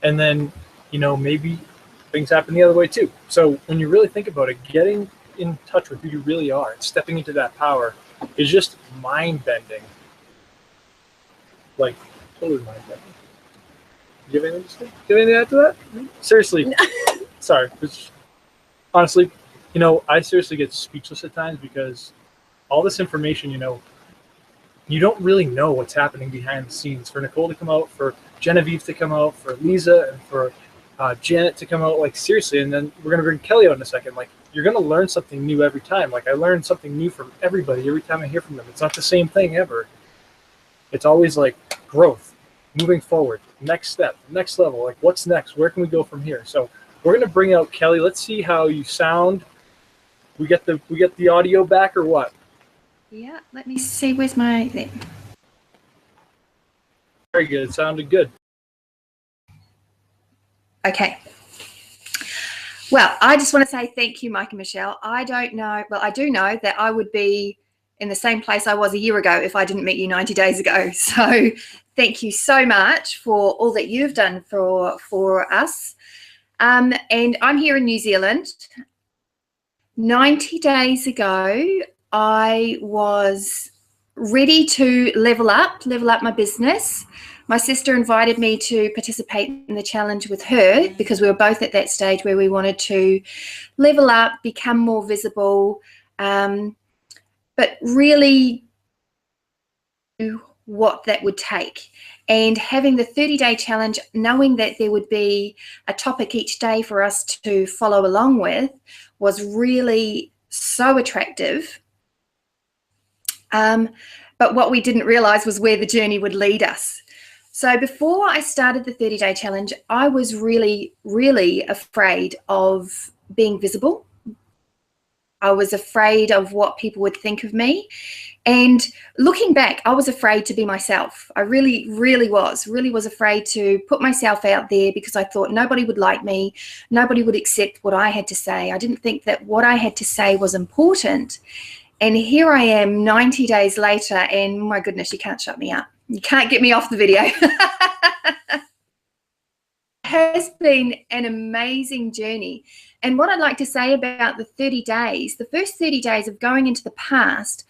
[SPEAKER 1] And then, you know, maybe things happen the other way too. So when you really think about it, getting in touch with who you really are and stepping into that power is just mind-bending. Like, totally mind-bending. Do you have anything to say? Do you have anything to add to that? Seriously. Sorry. Honestly, you know, I seriously get speechless at times, because all this information, you know, you don't really know what's happening behind the scenes. For Nicole to come out, for Genevieve to come out, for Lisa, and for Janet to come out, like seriously, and then we're going to bring Kelly out in a second. Like, you're going to learn something new every time. Like, I learn something new from everybody every time I hear from them. It's not the same thing ever. It's always like growth, moving forward, next step, next level. Like, what's next? Where can we go from here? So we're going to bring out Kelly. Let's see how you sound. We get the audio back or what?
[SPEAKER 8] Yeah, let me see. Where's my thing?
[SPEAKER 1] Very good. It sounded good.
[SPEAKER 8] Okay. Well, I just want to say thank you, Mike and Michelle. I don't know. Well, I do know that I would be in the same place I was a year ago if I didn't meet you 90 days ago. So thank you so much for all that you've done for us. And I'm here in New Zealand. 90 days ago, I was ready to level up my business. My sister invited me to participate in the challenge with her, because we were both at that stage where we wanted to level up, become more visible, but really what that would take. And having the 30-day challenge, knowing that there would be a topic each day for us to follow along with, was really so attractive. But what we didn't realize was where the journey would lead us. So before I started the 30-day challenge, I was really, really afraid of being visible. I was afraid of what people would think of me. And looking back, I was afraid to be myself. I really, really was afraid to put myself out there, because I thought nobody would like me. Nobody would accept what I had to say. I didn't think that what I had to say was important. And here I am 90 days later, and my goodness, you can't shut me up. You can't get me off the video. It has been an amazing journey. And what I'd like to say about the 30 days, the first 30 days of going into the past,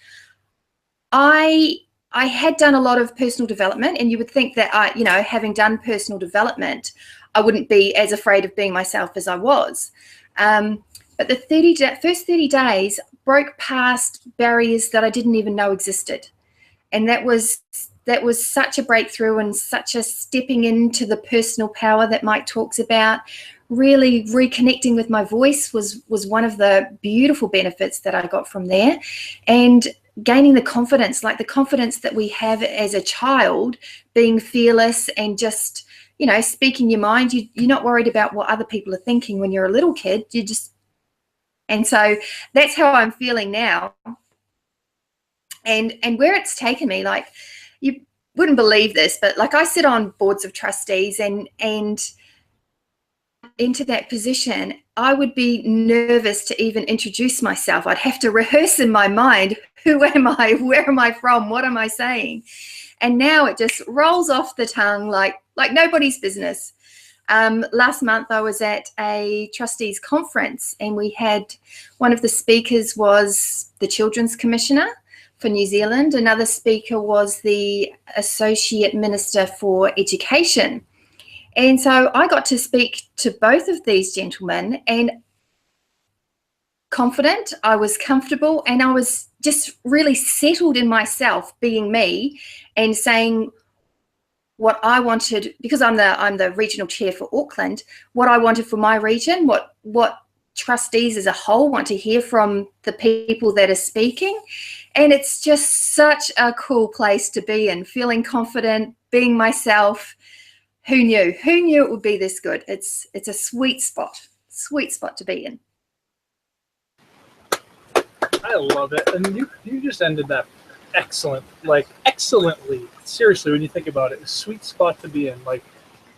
[SPEAKER 8] I had done a lot of personal development, and you would think that you know, having done personal development, I wouldn't be as afraid of being myself as I was. But the first 30 days broke past barriers that I didn't even know existed. And that was such a breakthrough, and such a stepping into the personal power that Mike talks about. Really reconnecting with my voice was one of the beautiful benefits that I got from there. And gaining the confidence, like the confidence that we have as a child, being fearless and just, you know, speaking your mind. You're not worried about what other people are thinking when you're a little kid. And so that's how I'm feeling now. And where it's taken me, like, you wouldn't believe this, but like, I sit on boards of trustees, and into that position, I would be nervous to even introduce myself. I'd have to rehearse in my mind, who am I? Where am I from? What am I saying? And now it just rolls off the tongue like nobody's business. Last month I was at a trustees conference, and we had, one of the speakers was the Children's Commissioner for New Zealand. Another speaker was the Associate Minister for Education. And so I got to speak to both of these gentlemen, and confident, I was comfortable, and I was just really settled in myself being me and saying what I wanted, because I'm the regional chair for Auckland, what I wanted for my region, what trustees as a whole want to hear from the people that are speaking. And it's just such a cool place to be in, feeling confident, being myself. Who knew? Who knew it would be this good? It's a sweet spot to be in.
[SPEAKER 1] I love it. And you just ended that excellently. Seriously, when you think about it, a sweet spot to be in. Like,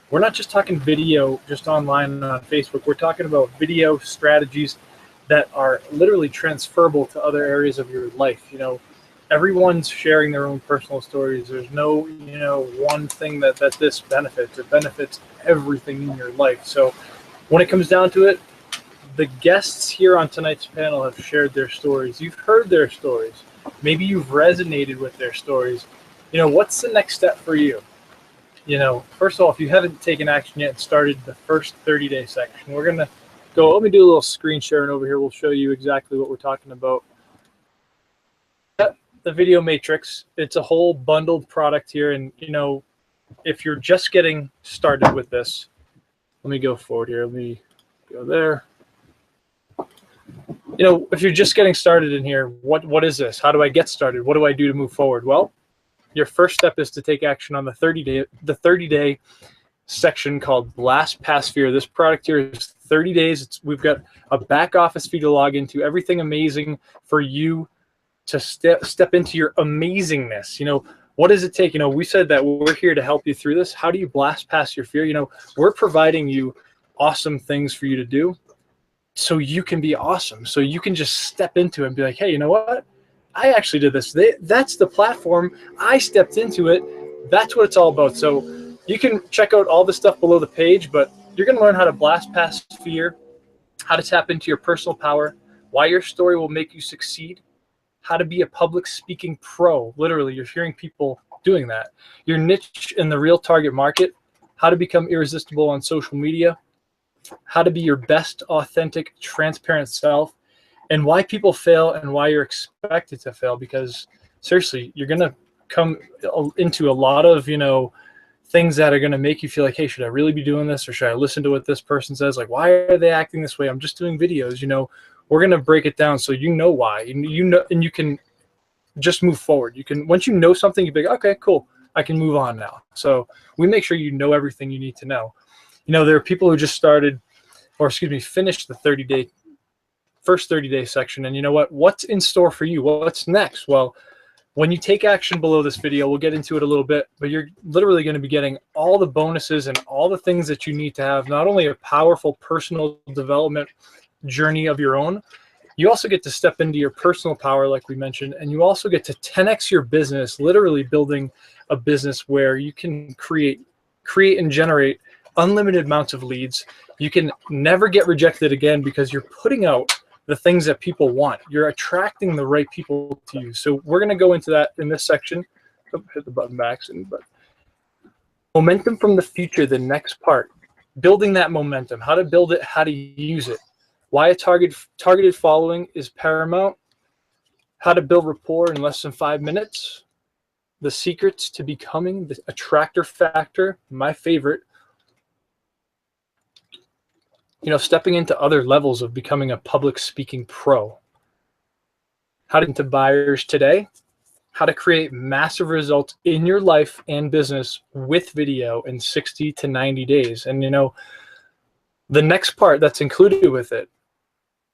[SPEAKER 1] we're not just talking video just online on Facebook. We're talking about video strategies that are literally transferable to other areas of your life. You know, everyone's sharing their own personal stories. There's no, one thing that this benefits. It benefits everything in your life. So when it comes down to it, the guests here on tonight's panel have shared their stories. You've heard their stories. Maybe you've resonated with their stories. What's the next step for you? First of all, if you haven't taken action yet and started the first 30-day section, we're going to go. Let me do a little screen sharing over here. We'll show you exactly what we're talking about. The video matrix, it's a whole bundled product here. And, if you're just getting started with this, let me go forward here. Let me go there. If you're just getting started in here, what is this? How do I get started? What do I do to move forward? Well, your first step is to take action on the 30-day section called Blast Past Fear. This product here is 30 days. We've got a back office for you to log into, everything amazing for you to step into your amazingness. What does it take? We said that we're here to help you through this. How do you blast past your fear? We're providing you awesome things for you to do so you can be awesome. So you can just step into it and be like, hey, you know what? I actually did this. That's the platform. I stepped into it. That's what it's all about. So you can check out all the stuff below the page, but you're going to learn how to blast past fear, how to tap into your personal power, why your story will make you succeed, how to be a public speaking pro. Literally, you're hearing people doing that. Your niche in the real target market, how to become irresistible on social media, how to be your best, authentic, transparent self, and why people fail and why you're expected to fail. Because seriously, you're going to come into a lot of, things that are going to make you feel like, hey, should I really be doing this? Or should I listen to what this person says? Like, why are they acting this way? I'm just doing videos. We're going to break it down so you know why, and you can just move forward. You can, once you know something, you'll be like, okay, cool, I can move on now. So we make sure you know everything you need to know. There are people who just finished the first 30-day section, and you know what? What's in store for you? What's next? Well, when you take action below this video, we'll get into it a little bit, but you're literally going to be getting all the bonuses and all the things that you need to have not only a powerful personal development journey of your own, you also get to step into your personal power, like we mentioned, and you also get to 10x your business, literally building a business where you can create and generate unlimited amounts of leads. You can never get rejected again because you're putting out the things that people want. You're attracting the right people to you. So we're going to go into that in this section. Oh, hit the button by accident, but momentum from the future, the next part, building that momentum, how to build it, how to use it, why a targeted following is paramount, how to build rapport in less than 5 minutes, the secrets to becoming the attractor factor, my favorite, stepping into other levels of becoming a public speaking pro, how to get to buyers today, how to create massive results in your life and business with video in 60 to 90 days. And, the next part that's included with it,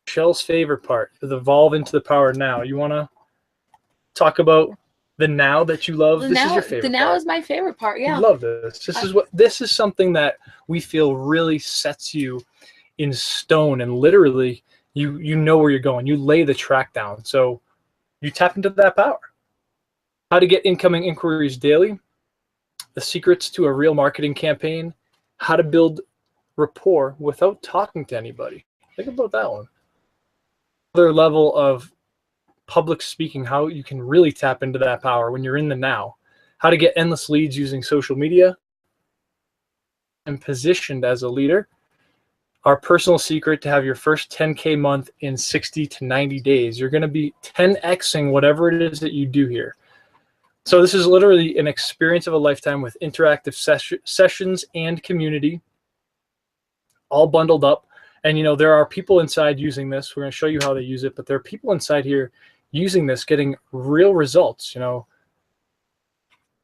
[SPEAKER 1] Michelle's favorite part, is evolve into the power now. You want to talk about the now that you love? This is your favorite part.
[SPEAKER 2] The now is my favorite part, yeah.
[SPEAKER 1] I love this. This is something that we feel really sets you in stone, and literally you know where you're going. You lay the track down. So you tap into that power. How to get incoming inquiries daily, the secrets to a real marketing campaign, how to build rapport without talking to anybody. Think about that one. Another level of public speaking, how you can really tap into that power when you're in the now. How to get endless leads using social media. and positioned as a leader. Our personal secret to have your first 10K month in 60 to 90 days. You're going to be 10xing whatever it is that you do here. So this is literally an experience of a lifetime with interactive sessions and community all bundled up. And, you know, there are people inside using this. We're going to show you how they use it, but there are people inside here using this, getting real results. You know,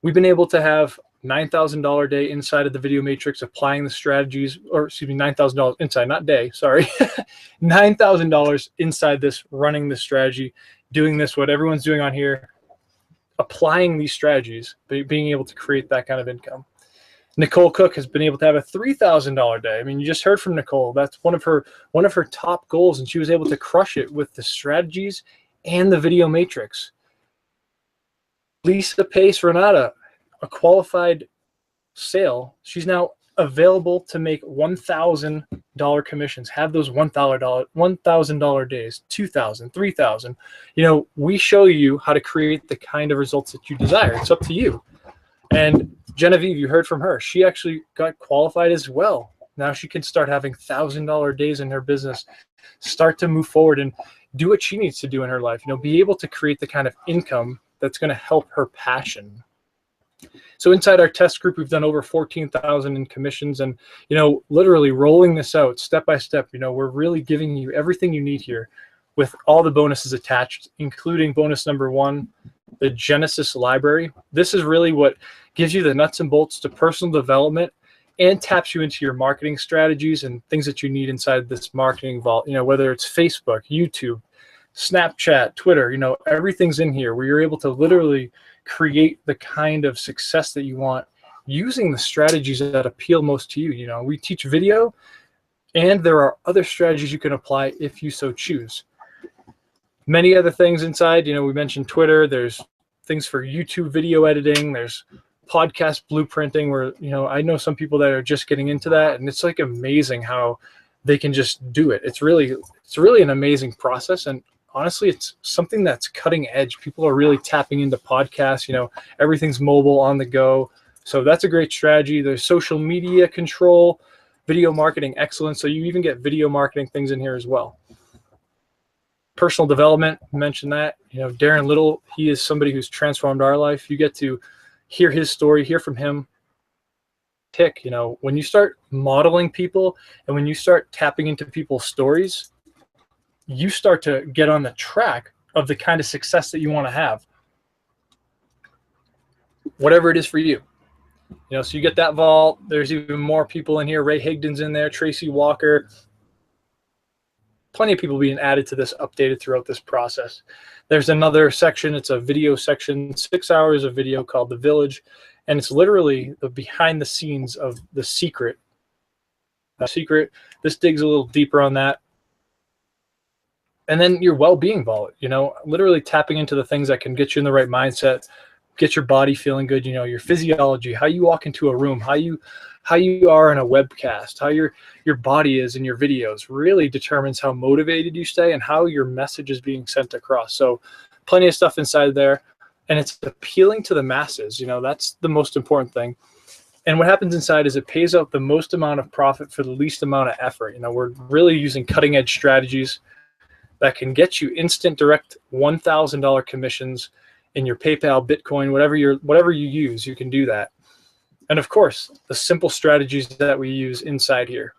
[SPEAKER 1] we've been able to have $9,000 day inside of the video matrix, applying the strategies, or excuse me, $9,000 inside, not day, sorry. $9,000 inside this, running this strategy, doing this, what everyone's doing on here, applying these strategies, being able to create that kind of income. Nicole Cook has been able to have a $3,000 day. I mean, you just heard from Nicole. That's one of her top goals, and she was able to crush it with the strategies and the video matrix. Lisa Pace Renata, a qualified sale. She's now available to make $1,000 commissions. Have those $1,000 days, $2,000, $3,000. You know, we show you how to create the kind of results that you desire. It's up to you. And Genevieve, you heard from her. She actually got qualified as well. Now she can start having $1,000 days in her business, start to move forward and do what she needs to do in her life. You know, be able to create the kind of income that's going to help her passion. So inside our test group, we've done over 14,000 in commissions, and, you know, literally rolling this out step by step. You know, we're really giving you everything you need here with all the bonuses attached, including bonus number 1, the Genesis library. This is really what gives you the nuts and bolts to personal development and taps you into your marketing strategies and things that you need inside this marketing vault. You know, whether it's Facebook, YouTube, Snapchat, Twitter, you know, everything's in here where you're able to literally create the kind of success that you want using the strategies that appeal most to you. You know, we teach video, and there are other strategies you can apply if you so choose. Many other things inside. You know, we mentioned Twitter. There's things for YouTube video editing. There's podcast blueprinting where, you know, I know some people that are just getting into that, and it's like amazing how they can just do it. It's really an amazing process. And honestly, it's something that's cutting edge. People are really tapping into podcasts. You know, everything's mobile, on the go. So that's a great strategy. There's social media control, video marketing excellence. So you even get video marketing things in here as well. Personal development, mentioned that. You know, Darren Little, he is somebody who's transformed our life. You get to hear his story, hear from him. You know, when you start modeling people and when you start tapping into people's stories, you start to get on the track of the kind of success that you want to have, whatever it is for you. You know, so you get that vault. There's even more people in here. Ray Higdon's in there, Tracy Walker. Plenty of people being added to this, updated throughout this process. There's another section. It's a video section, 6 hours of video called The Village. And it's literally the behind the scenes of The Secret. The Secret. This digs a little deeper on that. And then your well-being vault, you know, literally tapping into the things that can get you in the right mindset, get your body feeling good, you know, your physiology, how you walk into a room, how you are in a webcast, how your body is in your videos really determines how motivated you stay and how your message is being sent across. So plenty of stuff inside there, and it's appealing to the masses. You know, that's the most important thing. And what happens inside is it pays out the most amount of profit for the least amount of effort. You know, we're really using cutting edge strategies that can get you instant direct $1,000 commissions in your PayPal, Bitcoin, whatever you use, you can do that. And of course, the simple strategies that we use inside here.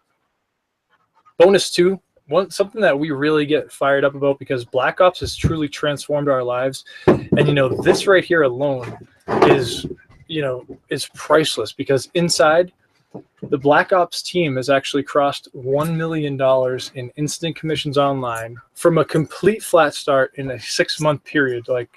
[SPEAKER 1] Bonus 2, something that we really get fired up about because Black Ops has truly transformed our lives. And, you know, this right here alone is priceless because inside, the Black Ops team has actually crossed $1 million in instant commissions online from a complete flat start in a 6-month period. Like,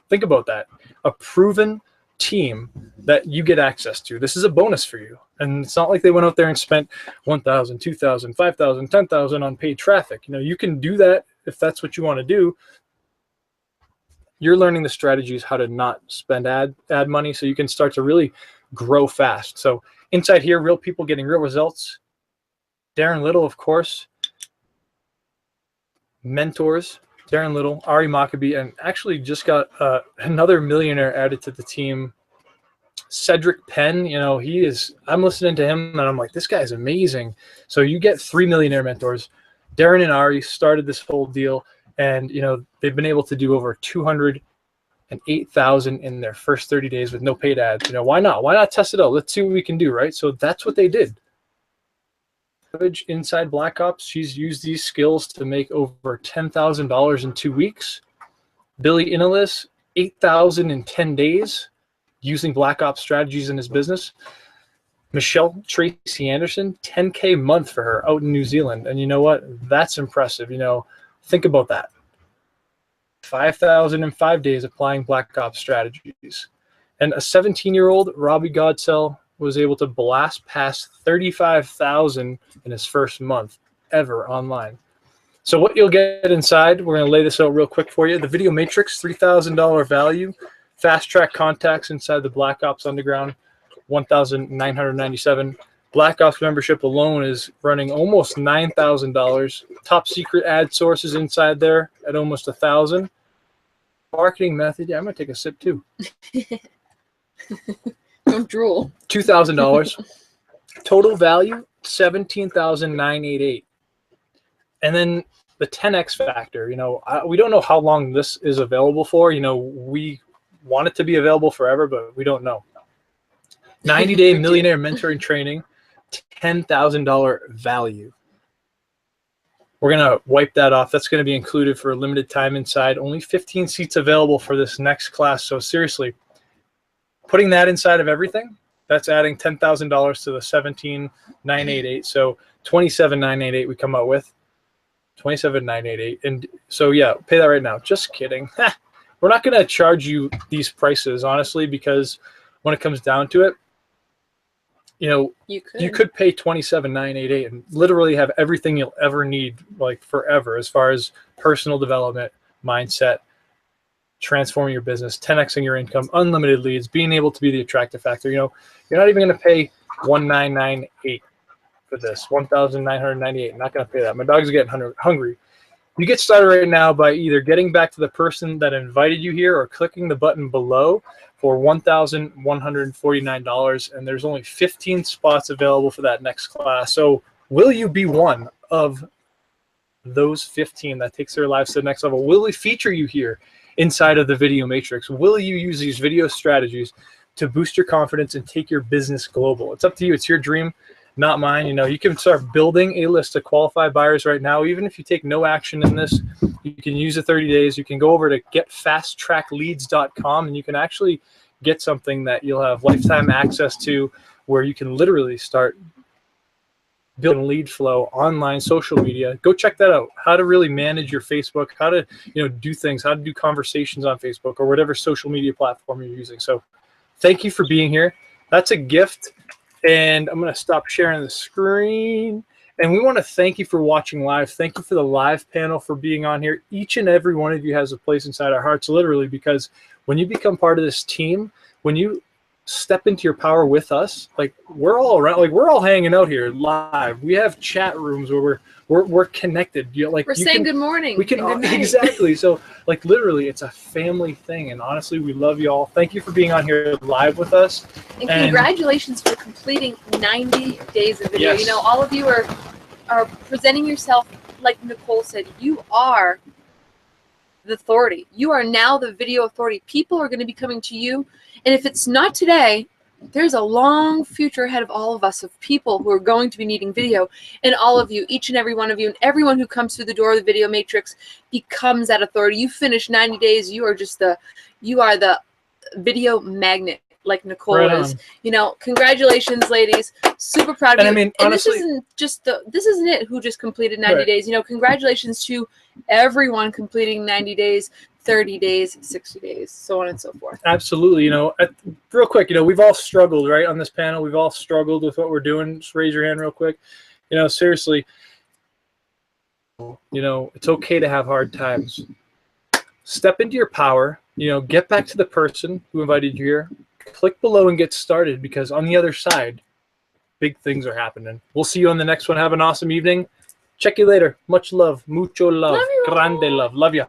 [SPEAKER 1] think about that. A proven team that you get access to. This is a bonus for you. And it's not like they went out there and spent $1,000, $2,000, $5,000, $10,000 on paid traffic. You know, you can do that if that's what you want to do. You're learning the strategies how to not spend ad money so you can start to really grow fast. So inside here, real people getting real results. Darren Little, of course. Mentors. Darren Little, Ari Maccabee, and actually just got another millionaire added to the team Cedric Penn, you know, I'm listening to him and I'm like, this guy's amazing. So you get 3 millionaire mentors. Darren and Ari started this whole deal, and, you know, they've been able to do over 208,000 in their first 30 days with no paid ads. You know, why not? Why not test it out? Let's see what we can do, right? So that's what they did. Inside Black Ops, she's used these skills to make over $10,000 in 2 weeks. Billy Inalis, 8,000 in 10 days using Black Ops strategies in his business. Michelle Tracy Anderson, 10K a month for her out in New Zealand. And you know what? That's impressive. You know, think about that. 5,000 in 5 days applying Black Ops strategies. And a 17-year-old, Robbie Godsell, was able to blast past 35,000 in his first month ever online. So what you'll get inside, we're going to lay this out real quick for you. The Video Matrix, $3,000 value. Fast track contacts inside the Black Ops Underground, $1,997. Black Ops membership alone is running almost $9,000. Top secret ad sources inside there at almost $1,000. Marketing method, yeah, I'm going to take a sip too.
[SPEAKER 2] Don't drool.
[SPEAKER 1] $2,000. Total value, $17,988. And then the 10x factor, you know, we don't know how long this is available for. You know, we want it to be available forever, but we don't know. 90-day millionaire mentoring training, $10,000 value. We're going to wipe that off. That's going to be included for a limited time inside. Only 15 seats available for this next class. So seriously, putting that inside of everything, that's adding $10,000 to the $17,988. So $27,988 we come out with. $27,988. And so, yeah, pay that right now. Just kidding. We're not going to charge you these prices, honestly, because when it comes down to it, you know, you could pay $27,988 and literally have everything you'll ever need, like forever, as far as personal development, mindset, transforming your business, 10xing your income, unlimited leads, being able to be the attractive factor. You know, you're not even going to pay $1,998 for this, $1,998. Not going to pay that. My dog's getting hungry. You get started right now by either getting back to the person that invited you here or clicking the button below for $1,149. And there's only 15 spots available for that next class. So will you be one of those 15 that takes their lives to the next level? Will we feature you here inside of the Video Matrix? Will you use these video strategies to boost your confidence and take your business global? It's up to you. It's your dream, not mine. You know, you can start building a list of qualified buyers right now. Even if you take no action in this, you can use the 30 days. You can go over to getfasttrackleads.com and you can actually get something that you'll have lifetime access to, where you can literally start building lead flow online, social media. Go check that out. How to really manage your Facebook, how to, you know, do things, how to do conversations on Facebook or whatever social media platform you're using. So thank you for being here. That's a gift. And I'm going to stop sharing the screen. And we want to thank you for watching live. Thank you for the live panel for being on here. Each and every one of you has a place inside our hearts, literally, because when you become part of this team, when you step into your power with us, like we're all around, like we're all hanging out here live. We have chat rooms where we're connected. You know, like
[SPEAKER 2] we're saying good morning.
[SPEAKER 1] We can exactly. So like literally, it's a family thing. And honestly, we love you all. Thank you for being on here live with us.
[SPEAKER 2] And congratulations for completing 90 days of video. Yes. You know, all of you are presenting yourself like Nicole said. You are the authority. You are now the video authority. People are going to be coming to you. And if it's not today, there's a long future ahead of all of us of people who are going to be needing video. And all of you, each and every one of you, and everyone who comes through the door of the Video Matrix becomes that authority. You finish 90 days, you are the video magnet, like Nicole is. You know, congratulations, ladies. Super proud of you. I mean, honestly, this isn't it who just completed 90 days. You know, congratulations to everyone completing 90 days, 30 days, 60 days, so on and so forth. Absolutely. You know, real quick, you know, we've all struggled, right, on this panel. We've all struggled with what we're doing. Just raise your hand real quick. You know, seriously, you know, it's okay to have hard times. Step into your power. You know, get back to the person who invited you here. Click below and get started, because on the other side, big things are happening. We'll see you on the next one. Have an awesome evening. Check you later. Much love. Mucho love. Grande love. Love ya.